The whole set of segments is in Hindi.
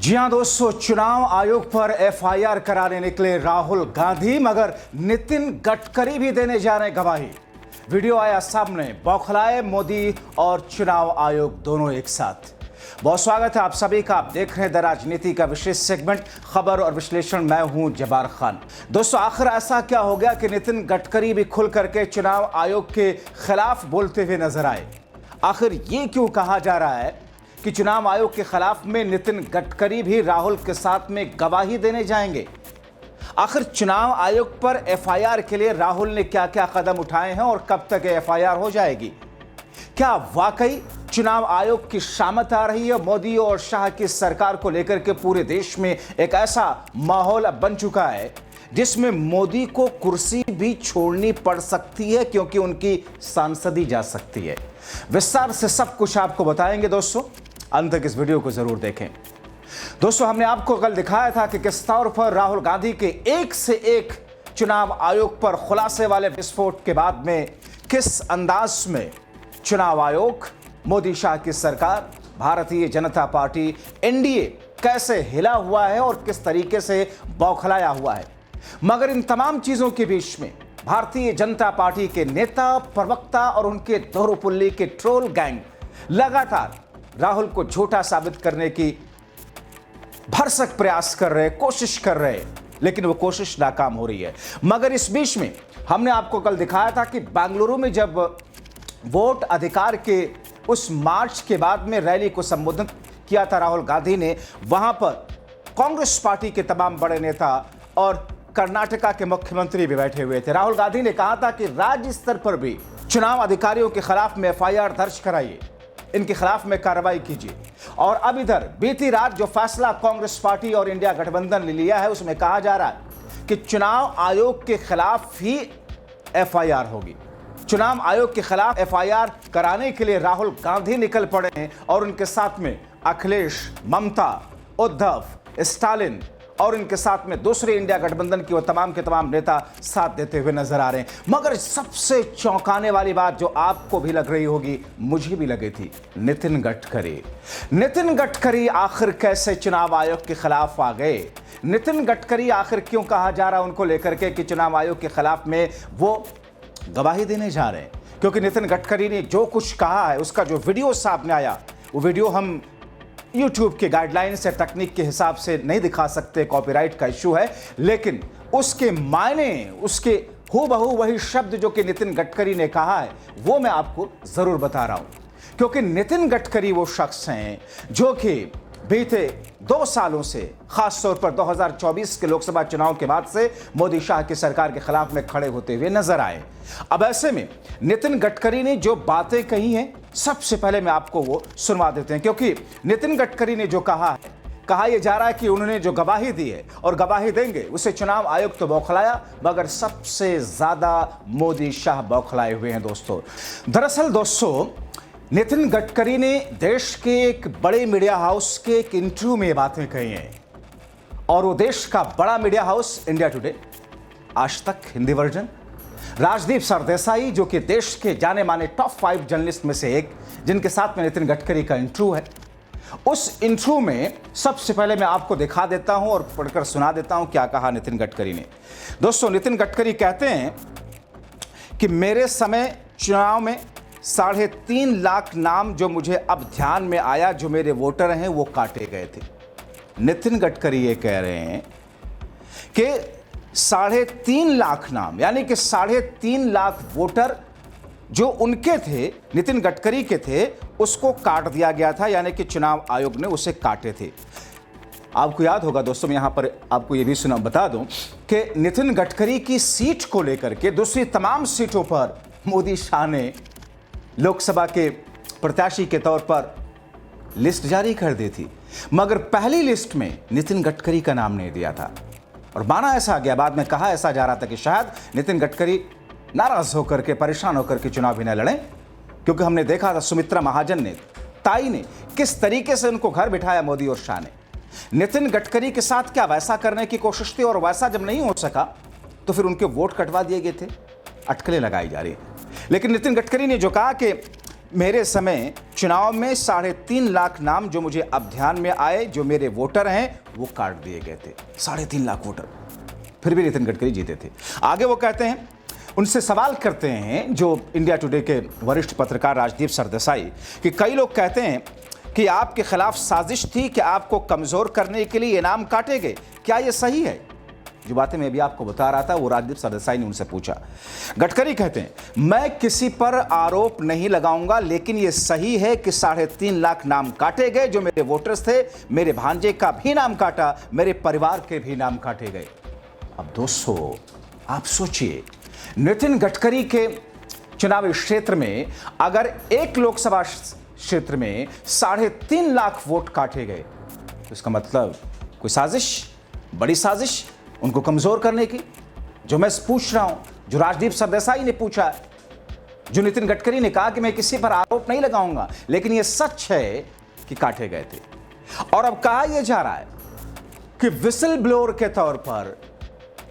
जी हां दोस्तों, चुनाव आयोग पर एफआईआर कराने निकले राहुल गांधी, मगर नितिन गडकरी भी देने जा रहे गवाही। वीडियो आया सामने, बौखलाए मोदी और चुनाव आयोग दोनों एक साथ। बहुत स्वागत है आप सभी का। आप देख रहे हैं द राजनीति का विशेष सेगमेंट खबर और विश्लेषण। मैं हूं जब्बार खान। दोस्तों, आखिर ऐसा क्या हो गया कि नितिन गडकरी भी खुल करके चुनाव आयोग के खिलाफ बोलते हुए नजर आए? आखिर ये क्यों कहा जा रहा है कि चुनाव आयोग के खिलाफ में नितिन गडकरी भी राहुल के साथ में गवाही देने जाएंगे? आखिर चुनाव आयोग पर एफआईआर के लिए राहुल ने क्या क्या कदम उठाए हैं और कब तक एफआईआर हो जाएगी? क्या वाकई चुनाव आयोग की शामत आ रही है? मोदी और शाह की सरकार को लेकर के पूरे देश में एक ऐसा माहौल अब बन चुका है जिसमें मोदी को कुर्सी भी छोड़नी पड़ सकती है, क्योंकि उनकी सांसदी जा सकती है। विस्तार से सब कुछ आपको बताएंगे दोस्तों, अंत तक इस वीडियो को जरूर देखें। दोस्तों, हमने आपको कल दिखाया था कि किस तौर पर राहुल गांधी के एक से एक चुनाव आयोग पर खुलासे वाले विस्फोट के बाद में किस अंदाज में चुनाव आयोग, मोदी शाह की सरकार, भारतीय जनता पार्टी, एनडीए कैसे हिला हुआ है और किस तरीके से बौखलाया हुआ है। मगर इन तमाम चीजों के बीच में भारतीय जनता पार्टी के नेता, प्रवक्ता और उनके दोहरोपुल्ली के ट्रोल गैंग लगातार राहुल को झूठा साबित करने की भरसक प्रयास कर रहे, कोशिश कर रहे, लेकिन वो कोशिश नाकाम हो रही है। मगर इस बीच में हमने आपको कल दिखाया था कि बेंगलुरु में जब वोट अधिकार के उस मार्च के बाद में रैली को संबोधित किया था राहुल गांधी ने, वहां पर कांग्रेस पार्टी के तमाम बड़े नेता और कर्नाटका के मुख्यमंत्री भी बैठे हुए थे। राहुल गांधी ने कहा था कि राज्य स्तर पर भी चुनाव अधिकारियों के खिलाफ में एफआईआर दर्ज कराइए, इनके खिलाफ में कार्रवाई कीजिए। और अब इधर बीती रात जो फैसला कांग्रेस पार्टी और इंडिया गठबंधन ने लिया है, उसमें कहा जा रहा है कि चुनाव आयोग के खिलाफ ही एफआईआर होगी। चुनाव आयोग के खिलाफ एफआईआर कराने के लिए राहुल गांधी निकल पड़े हैं और उनके साथ में अखिलेश, ममता, उद्धव, स्टालिन और इनके साथ में दूसरे इंडिया गठबंधन की वो तमाम के तमाम नेता साथ देते हुए नजर आ रहे हैं। मगर सबसे चौंकाने वाली बात जो आपको भी लग रही होगी, मुझे भी लगी थी, नितिन गडकरी। नितिन गडकरी आखिर कैसे चुनाव आयोग के खिलाफ आ गए? नितिन गडकरी आखिर क्यों कहा जा रहा है उनको लेकर के कि चुनाव आयोग के खिलाफ में वो गवाही देने जा रहे हैं? क्योंकि नितिन गडकरी ने जो कुछ कहा है, उसका जो वीडियो सामने आया, वो वीडियो हम YouTube के गाइडलाइन से, तकनीक के हिसाब से नहीं दिखा सकते, कॉपीराइट का इशू है, लेकिन उसके मायने, उसके हूबहू वही शब्द जो कि नितिन गडकरी ने कहा है, वो मैं आपको जरूर बता रहा हूं। क्योंकि नितिन गडकरी वो शख्स हैं जो कि बीते 2 सालों से, खास तौर पर 2024 के लोकसभा चुनाव के बाद से मोदी शाह की सरकार के खिलाफ में खड़े होते हुए नजर आए। अब ऐसे में नितिन गडकरी ने जो बातें कही हैं, सबसे पहले मैं आपको वो सुनवा देते हैं। क्योंकि नितिन गडकरी ने जो कहा है, कहा यह जा रहा है कि उन्होंने जो गवाही दी है और गवाही देंगे, उसे चुनाव आयोग तो बौखलाया, मगर सबसे ज्यादा मोदी शाह बौखलाए हुए हैं दोस्तों। दरअसल दोस्तों, नितिन गडकरी ने देश के एक बड़े मीडिया हाउस के एक इंटरव्यू में ये बातें कही हैं, और वो देश का बड़ा मीडिया हाउस इंडिया टुडे, आज तक हिंदी वर्जन, राजदीप सरदेसाई जो कि देश के जाने माने टॉप 5 जर्नलिस्ट में से एक, जिनके साथ में नितिन गडकरी का इंटरव्यू है। उस इंटरव्यू में सबसे पहले मैं आपको दिखा देता हूं और पढ़कर सुना देता हूं क्या कहा नितिन गडकरी ने। दोस्तों, नितिन गडकरी कहते हैं कि मेरे समय चुनाव में 3.5 लाख नाम जो मुझे अब ध्यान में आया, जो मेरे वोटर हैं, वो काटे गए थे। नितिन गडकरी ये कह रहे हैं कि 3.5 लाख नाम, यानी कि 3.5 लाख वोटर जो उनके थे, नितिन गडकरी के थे, उसको काट दिया गया था, यानी कि चुनाव आयोग ने उसे काटे थे। आपको याद होगा दोस्तों, मैं यहां पर आपको यह भी बता दूं कि नितिन गडकरी की सीट को लेकर के दूसरी तमाम सीटों पर मोदी शाह ने लोकसभा के प्रत्याशी के तौर पर लिस्ट जारी कर दी थी, मगर पहली लिस्ट में नितिन गडकरी का नाम नहीं दिया था और माना ऐसा गया। बाद में कहा ऐसा जा रहा था कि शायद नितिन गडकरी नाराज होकर के, परेशान होकर के चुनाव भी न लड़ें, क्योंकि हमने देखा था सुमित्रा महाजन ने, ताई ने किस तरीके से उनको घर बिठाया मोदी और शाह ने। नितिन गडकरी के साथ क्या वैसा करने की कोशिश थी, और वैसा जब नहीं हो सका तो फिर उनके वोट कटवा दिए गए थे। अटकलें लगाई जा रही है। लेकिन नितिन गडकरी ने जो कहा कि मेरे समय चुनाव में 3.5 लाख नाम जो मुझे अब ध्यान में आए, जो मेरे वोटर हैं, वो काट दिए गए थे। 3.5 लाख वोटर, फिर भी नितिन गडकरी जीते थे। आगे वो कहते हैं, उनसे सवाल करते हैं जो इंडिया टुडे के वरिष्ठ पत्रकार राजदीप सरदेसाई, कि कई लोग कहते हैं कि आपके खिलाफ साजिश थी कि आपको कमजोर करने के लिए इनाम काटे गए, क्या यह सही है? जो बातें मैं भी आपको बता रहा था वो राजदीप सरदेसाई ने उनसे पूछा। गडकरी कहते हैं, मैं किसी पर आरोप नहीं लगाऊंगा, लेकिन यह सही है कि 3.5 लाख नाम काटे गए, जो मेरे वोटर्स थे। मेरे भांजे का भी नाम काटा, मेरे परिवार के भी नाम काटे गए। अब दोस्तों आप सोचिए, नितिन गडकरी के चुनावी क्षेत्र में अगर एक लोकसभा क्षेत्र में 3.5 लाख वोट काटे गए, तो इसका मतलब कोई साजिश, बड़ी साजिश उनको कमजोर करने की, जो मैं पूछ रहा हूं, जो राजदीप सरदेसाई ने पूछा, जो नितिन गडकरी ने कहा कि मैं किसी पर आरोप नहीं लगाऊंगा, लेकिन यह सच है कि काटे गए थे। और अब कहा यह जा रहा है कि विसल ब्लोअर के तौर पर,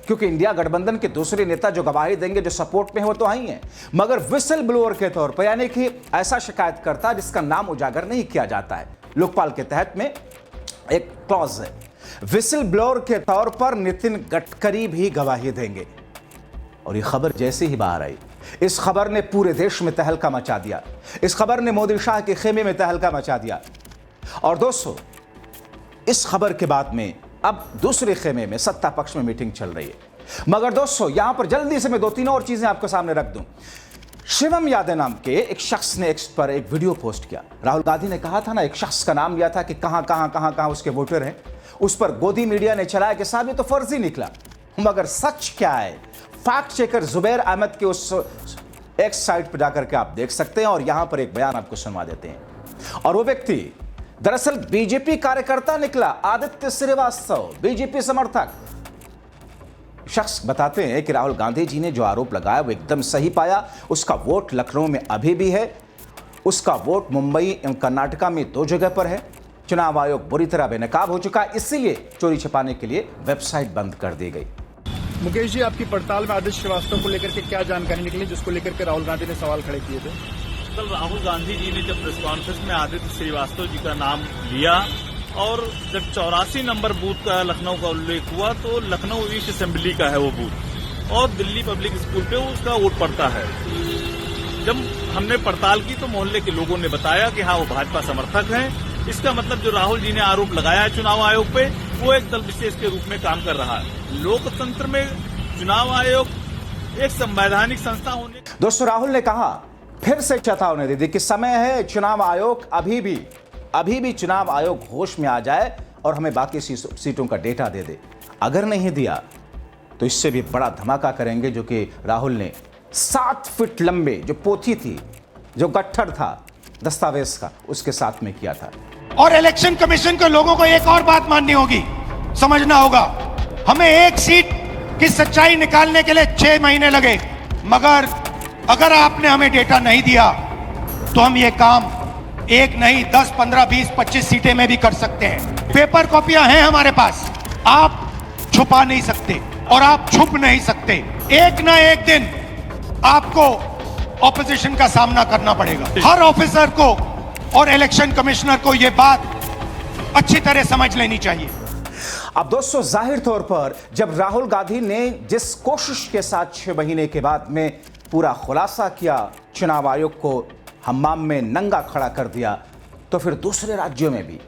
क्योंकि इंडिया गठबंधन के दूसरे नेता जो गवाही देंगे, जो सपोर्ट में है, वो तो आई है, मगर विसल ब्लोअर के तौर पर, यानी कि ऐसा शिकायतकर्ता जिसका नाम उजागर नहीं किया जाता है, लोकपाल के तहत में एक क्लॉज है, विसल ब्लोअर के तौर पर नितिन गडकरी भी गवाही देंगे। और ये खबर जैसे ही बाहर आई, इस खबर ने पूरे देश में तहलका मचा दिया। इस खबर ने मोदी शाह के खेमे में तहलका मचा दिया। और दोस्तों, इस खबर के बाद में अब दूसरे खेमे में सत्ता पक्ष में मीटिंग चल रही है। मगर दोस्तों यहां पर जल्दी से मैं 2-3 और चीजें आपके सामने रख दूं। शिवम यादव नाम के एक शख्स ने एक्स पर एक वीडियो पोस्ट किया। राहुल गांधी ने कहा था ना, एक शख्स का नाम लिया था कि कहां उसके वोटर हैं। उस पर गोदी मीडिया ने चलाया कि साहब ये तो फर्जी निकला, मगर सच क्या है, फैक्ट चेकर जुबैर अहमद के उस एक्स साइट पर जाकर के आप देख सकते हैं। और यहां पर एक बयान आपको सुनवा देते हैं। और वो व्यक्ति दरअसल बीजेपी कार्यकर्ता निकला, आदित्य श्रीवास्तव, बीजेपी समर्थक शख्स बताते हैं कि राहुल गांधी जी ने जो आरोप लगाया वो एकदम सही पाया। उसका वोट लखनऊ में अभी भी है, उसका वोट मुंबई एवं कर्नाटका में 2 जगह पर है। चुनाव आयोग बुरी तरह बेनकाब हो चुका है, इसीलिए चोरी छिपाने के लिए वेबसाइट बंद कर दी गई। मुकेश जी, आपकी पड़ताल में आदित्य श्रीवास्तव को लेकर के क्या जानकारी निकली, जिसको लेकर के राहुल गांधी ने सवाल खड़े किए थे? कल राहुल गांधी जी ने जब प्रेस कॉन्फ्रेंस में आदित्य श्रीवास्तव जी का नाम लिया और जब 84 नंबर बूथ का लखनऊ का उल्लेख हुआ, तो लखनऊ ईस्ट असेंबली का है वो बूथ और दिल्ली पब्लिक स्कूल पे उसका वोट पड़ता है। जब हमने पड़ताल की तो मोहल्ले के लोगों ने बताया कि हाँ वो भाजपा समर्थक हैं। इसका मतलब जो राहुल जी ने आरोप लगाया है चुनाव आयोग पे, वो एक दल विशेष के रूप में काम कर रहा है। लोकतंत्र में चुनाव आयोग एक संवैधानिक संस्था होने। दोस्तों राहुल ने कहा, फिर से चेतावनी दे दी कि समय है, चुनाव आयोग अभी भी चुनाव आयोग होश में आ जाए और हमें बाकी सीटों का डेटा दे दे। अगर नहीं दिया तो इससे भी बड़ा धमाका करेंगे, जो कि राहुल ने 7 फीट लंबे जो पोथी थी, जो गट्ठर था दस्तावेज का, उसके साथ में किया था। और इलेक्शन कमीशन के लोगों को एक और बात माननी होगी, समझना होगा, हमें एक सीट की सच्चाई निकालने के लिए 6 महीने लगे, मगर अगर आपने हमें डेटा नहीं दिया तो हम ये काम 1 नहीं 10, 15, 20, 25 सीटें में भी कर सकते हैं। पेपर कॉपियां हैं हमारे पास, आप छुपा नहीं सकते और आप छुप नहीं सकते। एक ना एक दिन आपको ऑपोजिशन का सामना करना पड़ेगा। हर ऑफिसर को और इलेक्शन कमिश्नर को यह बात अच्छी तरह समझ लेनी चाहिए। अब दोस्तों जाहिर तौर पर जब राहुल गांधी ने जिस कोशिश के साथ 6 महीने के बाद में पूरा खुलासा किया, चुनाव आयोग को हम्माम में नंगा खड़ा कर दिया, तो फिर दूसरे राज्यों में भी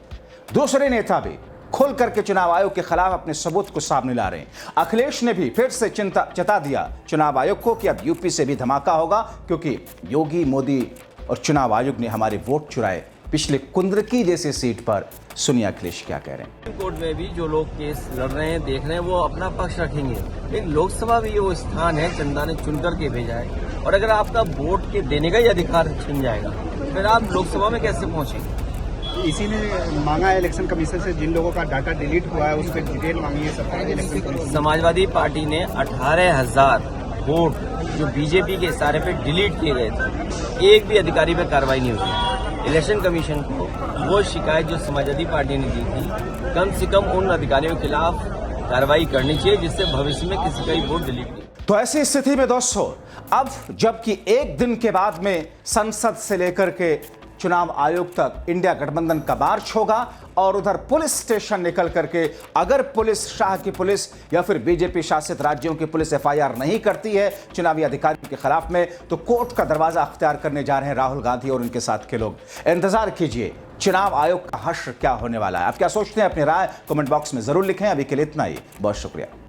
दूसरे नेता भी खोल करके चुनाव आयोग के खिलाफ अपने सबूत को सामने ला रहे हैं। अखिलेश ने भी फिर से जता दिया चुनाव आयोग को कि अब यूपी से भी धमाका होगा, क्योंकि योगी, मोदी और चुनाव आयोग ने हमारे वोट चुराए। पिछले कुंद्रकी जैसी सीट पर सुनिए अखिलेश क्या कह रहे हैं। सुप्रीम कोर्ट में भी जो लोग केस लड़ रहे हैं, देख रहे हैं, वो अपना पक्ष रखेंगे। लेकिन लोकसभा भी वो स्थान है, जनता ने चुन करके भेजा है, और अगर आपका वोट के देने का ही अधिकार छिन जाएगा, फिर आप लोकसभा में कैसे पहुंचेंगे? इसी ने मांगा है इलेक्शन कमीशन से, जिन लोगों का डाटा डिलीट हुआ है उस पर डिटेल मांगी है सरकार ने इलेक्शन कमीशन। समाजवादी पार्टी ने 18,000 वोट जो बीजेपी के इशारे पे डिलीट किए गए थे, एक भी अधिकारी पे कार्रवाई नहीं हुई। इलेक्शन कमीशन को वो शिकायत जो समाजवादी पार्टी ने दी थी, कम से कम उन अधिकारियों के खिलाफ कार्रवाई करनी चाहिए, जिससे भविष्य में किसी का भी वोट डिलीट नहीं। तो ऐसी स्थिति में दोस्तों अब जबकि एक दिन के बाद में संसद से लेकर के चुनाव आयोग तक इंडिया गठबंधन का मार्च होगा और उधर पुलिस स्टेशन निकल करके अगर पुलिस, शाह की पुलिस या फिर बीजेपी शासित राज्यों की पुलिस एफआईआर नहीं करती है चुनावी अधिकारियों के खिलाफ में, तो कोर्ट का दरवाजा अख्तियार करने जा रहे हैं राहुल गांधी और उनके साथ के लोग। इंतजार कीजिए चुनाव आयोग का हश्र क्या होने वाला है। आप क्या सोचते हैं? अपनी राय कमेंट बॉक्स में जरूर लिखें। अभी के लिए इतना ही, बहुत शुक्रिया।